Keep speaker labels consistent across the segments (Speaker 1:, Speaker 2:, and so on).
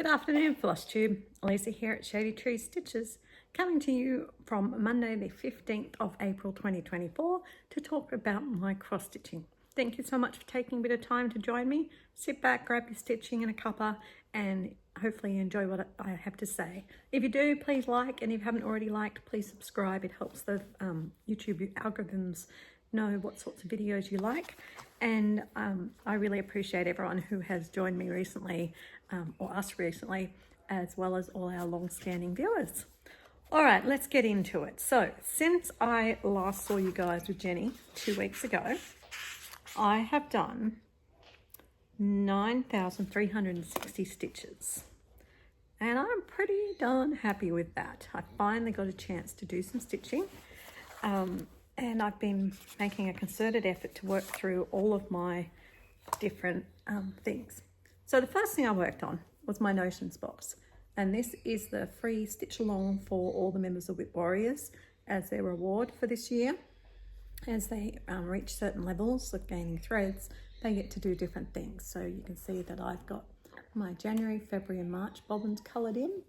Speaker 1: Good afternoon, Flosstube. Lisa here at Shady Tree Stitches, coming to you from Monday the 15th of April 2024 to talk about my cross stitching. Thank you so much for taking a bit of time to join me. Sit back, grab your stitching and a cuppa, and hopefully you enjoy what I have to say. If you do, please like, and if you haven't already liked, please subscribe. It helps the YouTube algorithms know what sorts of videos you like. And I really appreciate everyone who has joined me recently, or us recently, as well as all our long-standing viewers. All right, let's get into it. So since I last saw you guys with Jenny 2 weeks ago, I have done 9,360 stitches. And I'm pretty darn happy with that. I finally got a chance to do some stitching. And I've been making a concerted effort to work through all of my different things. So the first thing I worked on was my notions box. And this is the free stitch along for all the members of Whip Warriors as their reward for this year. As they reach certain levels of gaining threads, they get to do different things. So you can see that I've got my January, February and March bobbins coloured in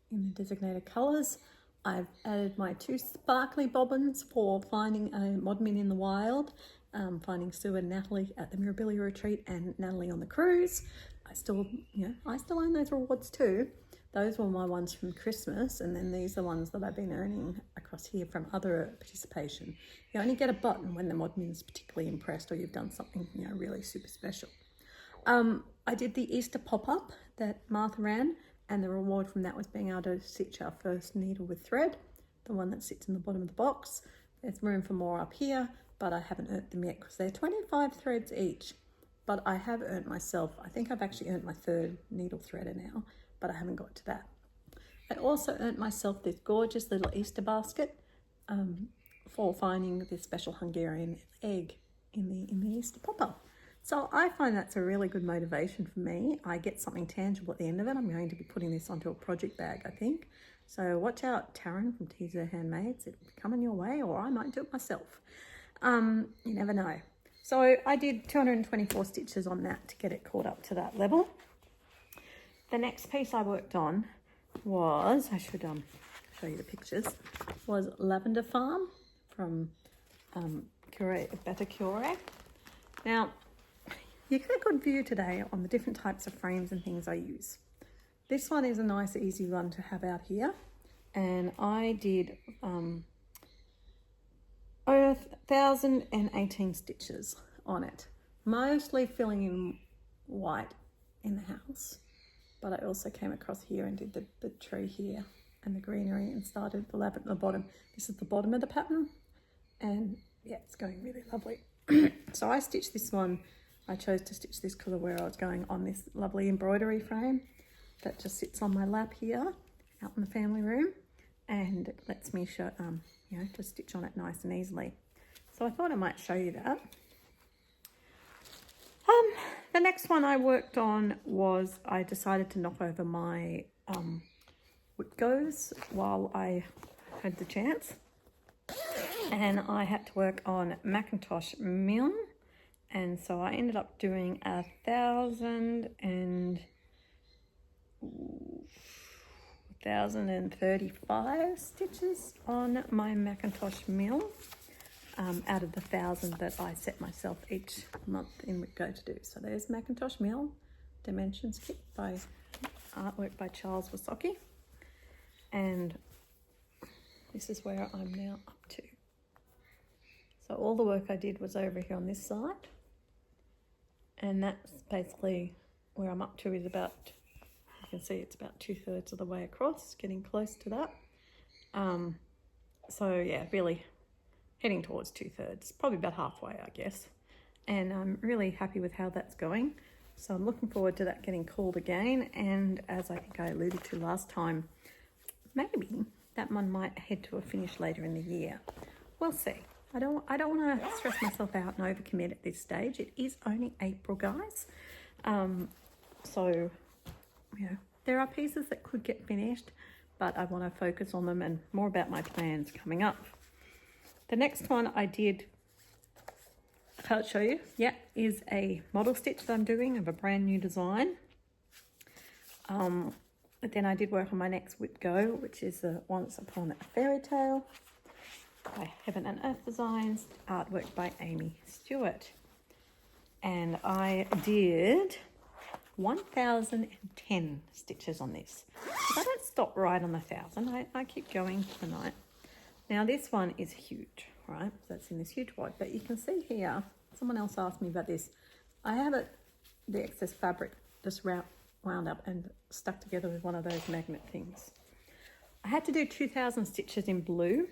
Speaker 1: the designated colours. I've added my 2 sparkly bobbins for finding a Modmin in the wild, finding Sue and Natalie at the Mirabilia retreat and Natalie on the cruise. I still own those rewards too. Those were my ones from Christmas, and then these are ones that I've been earning across here from other participation. You only get a button when the Modmin is particularly impressed or you've done something really super special. I did the Easter pop-up that Martha ran, and the reward from that was being able to stitch our first needle with thread, the one that sits in the bottom of the box. There's room for more up here, but I haven't earned them yet because they're 25 threads each. But I have earned myself, I think I've actually earned my 3rd needle threader now, but I haven't got to that. I also earned myself this gorgeous little Easter basket for finding this special Hungarian egg in the Easter pop-up. So I find that's a really good motivation for me. I get something tangible at the end of it. I'm going to be putting this onto a project bag, I think. So watch out, Taryn from Teaser Handmaids. It'll be coming your way, or I might do it myself. You never know. So I did 224 stitches on that to get it caught up to that level. The next piece I worked on was, I should show you the pictures, was Lavender Farm from Better Cure. Now, you get a good view today on the different types of frames and things I use. This one is a nice easy one to have out here, and I did 1,018 stitches on it, mostly filling in white in the house, but I also came across here and did the tree here and the greenery and started the lavender at the bottom. This is the bottom of the pattern, and yeah, it's going really lovely. So I stitched this one. I chose to stitch this because of where I was going on this lovely embroidery frame that just sits on my lap here out in the family room, and it lets me show, just stitch on it nice and easily. So I thought I might show you that. The next one I worked on was I decided to knock over my whip goes while I had the chance, and I had to work on Macintosh Mill. And so I ended up doing 1,035 stitches on my Macintosh Mill out of the 1,000 that I set myself each month in Go to do. So there's Macintosh Mill, Dimensions Kit by artwork by Charles Wasocki. And this is where I'm now up to. So all the work I did was over here on this side. And that's basically where I'm up to, is about, you can see it's about 2/3 of the way across, getting close to that. So yeah, really heading towards 2/3, probably about halfway, I guess. And I'm really happy with how that's going. So I'm looking forward to that getting cooled again. And as I think I alluded to last time, maybe that one might head to a finish later in the year. We'll see. I don't want to stress myself out and overcommit at this stage. It is only April, guys. So, there are pieces that could get finished, but I want to focus on them and more about my plans coming up. The next one I did, I can't show you, is a model stitch that I'm doing of a brand new design. But then I did work on my next Whip Go, which is the Once Upon a Fairy Tale by Heaven and Earth Designs, artwork by Amy Stewart. And I did 1,010 stitches on this. But I don't stop right on 1,000. I keep going tonight. Now this one is huge, right? So it's in this huge wad. But you can see here, someone else asked me about this. I have the excess fabric just wound up and stuck together with one of those magnet things. I had to do 2,000 stitches in blue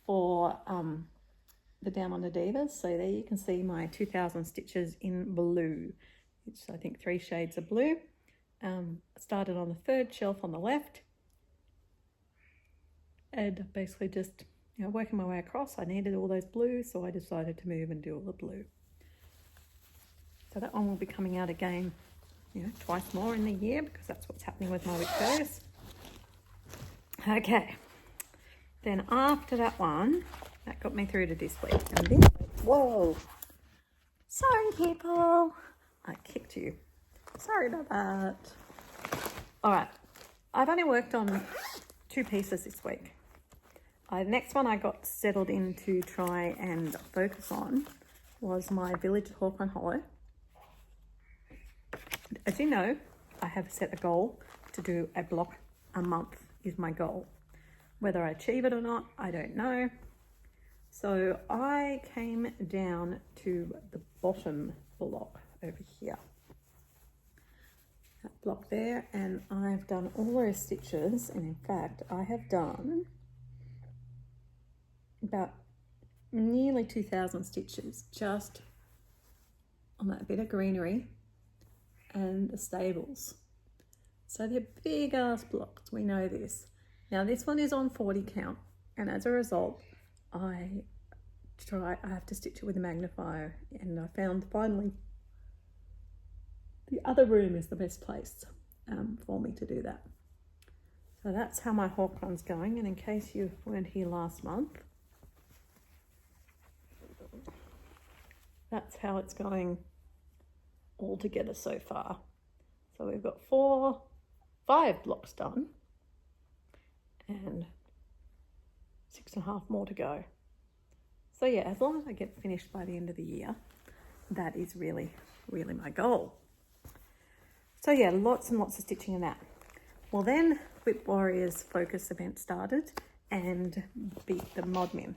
Speaker 1: for the Down Under Divas. So there you can see my 2,000 stitches in blue. It's, I think, 3 shades of blue. Started on the 3rd shelf on the left. And basically just, working my way across. I needed all those blues, so I decided to move and do all the blue. So that one will be coming out again, twice more in the year, because that's what's happening with my Whip Goes. Okay. Then after that one, that got me through to this week. And this week, whoa. Sorry, people. I kicked you. Sorry about that. All right. I've only worked on 2 pieces this week. Next one I got settled in to try and focus on was my Village at Hont Hollow. As you know, I have set a goal to do a block a month is my goal. Whether I achieve it or not, I don't know. So I came down to the bottom block over here. That block there, and I've done all those stitches, and in fact I have done about nearly 2,000 stitches just on that bit of greenery and the stables. So they're big ass blocks, we know this. Now this one is on 40 count, and as a result I have to stitch it with a magnifier, and I found finally the other room is the best place for me to do that. So that's how my hawk run's going, and in case you weren't here last month, that's how it's going all together so far. So we've got 5 blocks done and 6.5 more to go. So yeah, as long as I get finished by the end of the year, that is really, really my goal. So yeah, lots and lots of stitching in that. Well then, Whip Warriors focus event started and beat the Modmin.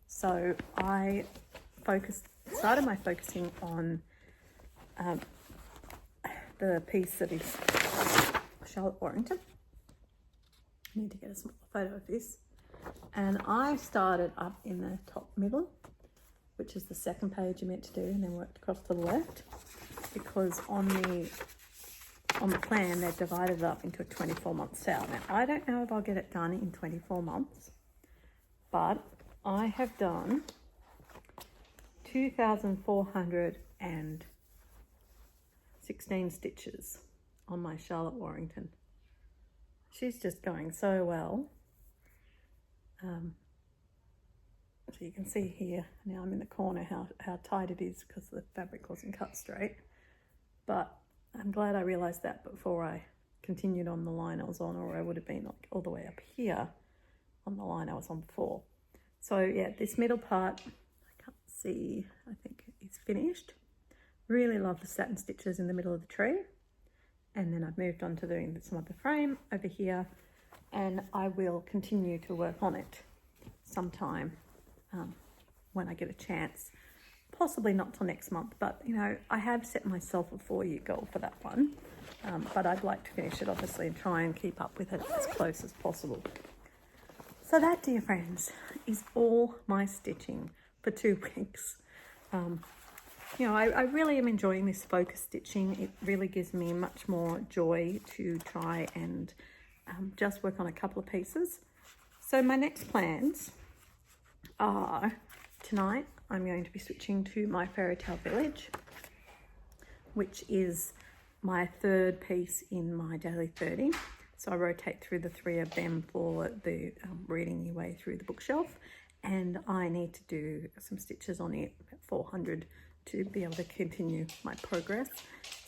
Speaker 1: So I started my focusing on the piece that is Charlotte Warrington. I need to get a small photo of this. And I started up in the top middle, which is the second page you're meant to do, and then worked across to the left, because on the plan they've divided it up into a 24-month sale. Now I don't know if I'll get it done in 24 months, but I have done 2,416 stitches on my Charlotte Warrington. She's just going so well. So you can see here, now I'm in the corner, how tight it is because the fabric wasn't cut straight. But I'm glad I realised that before I continued on the line I was on, or I would have been like all the way up here on the line I was on before. So yeah, this middle part, I can't see, I think it's finished. Really love the satin stitches in the middle of the tree. And then I've moved on to doing some of the frame over here, and I will continue to work on it sometime when I get a chance. Possibly not till next month, but I have set myself a 4-year goal for that one. But I'd like to finish it obviously and try and keep up with it as close as possible. So that, dear friends, is all my stitching for 2 weeks. I really am enjoying this focus stitching. It really gives me much more joy to try and just work on a couple of pieces. So my next plans are, tonight I'm going to be switching to my Fairy Tale Village, which is my 3rd piece in my daily 30. So I rotate through the 3 of them for the reading your way through the bookshelf, and I need to do some stitches on it, 400 to be able to continue my progress.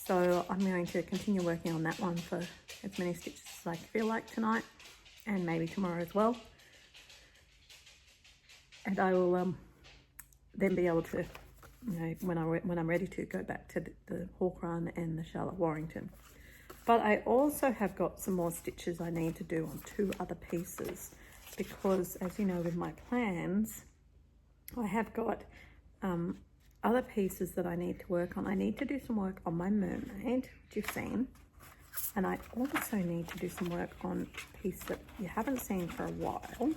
Speaker 1: So I'm going to continue working on that one for as many stitches as I feel like tonight, and maybe tomorrow as well. And I will then be able to, you know, when I'm ready to go back to the Hawk Run and the Charlotte Warrington. But I also have got some more stitches I need to do on 2 other pieces, because as you know, with my plans, I have got other pieces that I need to work on. I need to do some work on my mermaid, which you've seen. And I also need to do some work on a piece that you haven't seen for a while,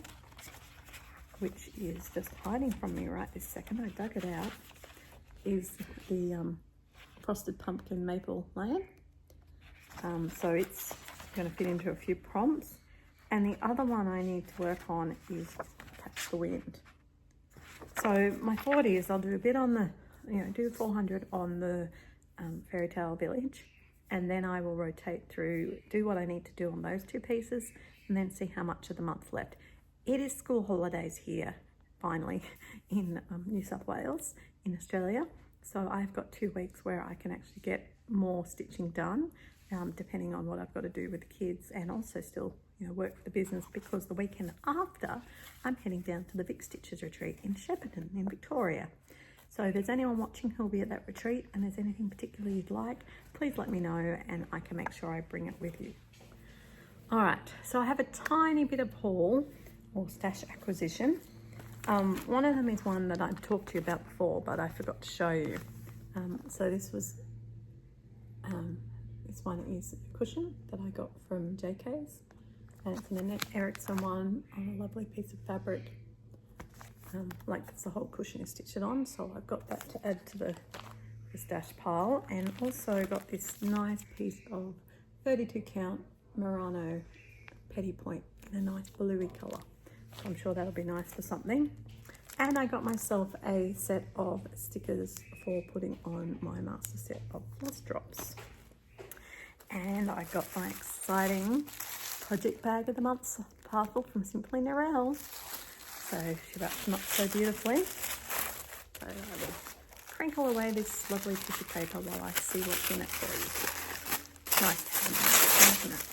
Speaker 1: which is just hiding from me right this second. I dug it out. Is the frosted pumpkin maple layers. So it's going to fit into a few prompts. And the other one I need to work on is Catch the Wind. So my thought is I'll do a bit on the, you know, do 400 on the Fairy Tale Village, and then I will rotate through, do what I need to do on those 2 pieces, and then see how much of the month's left. It is school holidays here, finally, in New South Wales, in Australia. So I've got 2 weeks where I can actually get more stitching done, depending on what I've got to do with the kids, and also still, you know, work for the business, because the weekend after I'm heading down to the Vic Stitches retreat in Shepparton in Victoria. So if there's anyone watching who'll be at that retreat and there's anything particular you'd like, please let me know and I can make sure I bring it with you. All right, so I have a tiny bit of haul or stash acquisition. One of them is one that I've talked to you about before, but I forgot to show you. So this was, this one is a cushion that I got from JK's, and it's an Annette Erickson one on a lovely piece of fabric. Like that's the whole cushion is stitched on, so I've got that to add to the stash pile, and also got this nice piece of 32 count Murano petty point in a nice bluey colour. So I'm sure that'll be nice for something. And I got myself a set of stickers for putting on my master set of floss drops. And I got my exciting project bag of the month's parcel from Simply Narelle. So she wrapped them up so beautifully. So I will crinkle away this lovely tissue paper while I see what's in it for you. Nice to have, isn't it?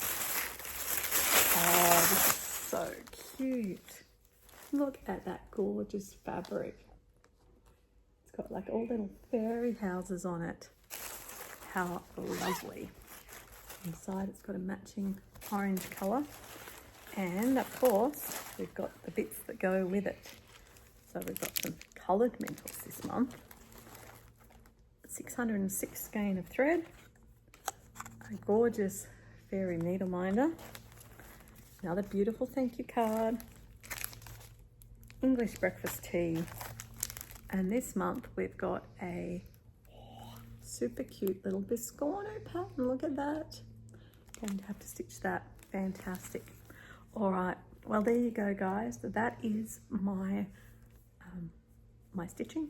Speaker 1: Oh, this is so cute. Look at that gorgeous fabric. It's got like all little fairy houses on it. How lovely. Inside it's got a matching orange colour. And of course, we've got the bits that go with it. So we've got some coloured mentals this month. 606 skein of thread. A gorgeous fairy needle minder. Another beautiful thank you card. English breakfast tea. And this month we've got a super cute little biscorno pattern. Look at that. Going to have to stitch that. Fantastic. All right, well, there you go, guys. That is my my stitching,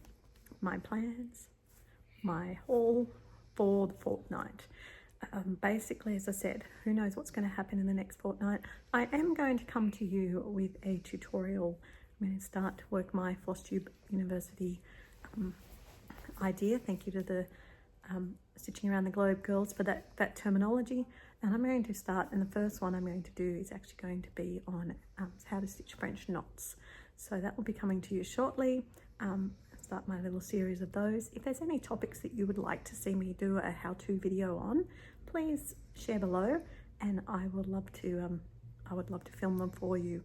Speaker 1: my plans, my haul for the fortnight. Basically, as I said, who knows what's going to happen in the next fortnight. I am going to come to you with a tutorial. I'm going to start to work my Flosstube University idea. Thank you to the Stitching Around the Globe girls for that terminology. And I'm going to start, and the first one I'm going to do is actually going to be on how to stitch French knots. So that will be coming to you shortly. Start my little series of those. If there's any topics that you would like to see me do a how-to video on, please share below, and I would love to film them for you,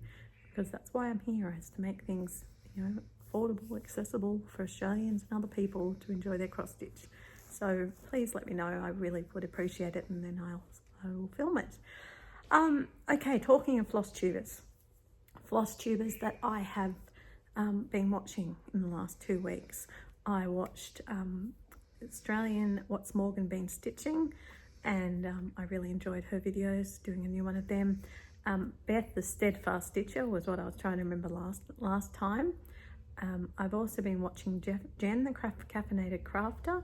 Speaker 1: because that's why I'm here, is to make things, you know, affordable, accessible for Australians and other people to enjoy their cross stitch. So please let me know. I really would appreciate it, and then I will film it. Okay, talking of floss tubers that I have been watching in the last 2 weeks. I watched Australian What's Morgan Been Stitching, and I really enjoyed her videos, doing a new one of them. Beth the Steadfast Stitcher was what I was trying to remember last time. I've also been watching Jen the Caffeinated Crafter,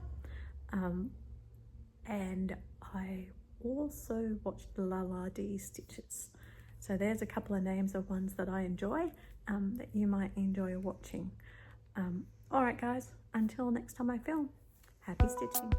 Speaker 1: and I also watched the La D Stitches. So there's a couple of names of ones that I enjoy that you might enjoy watching. All right, guys, until next time I film, happy stitching.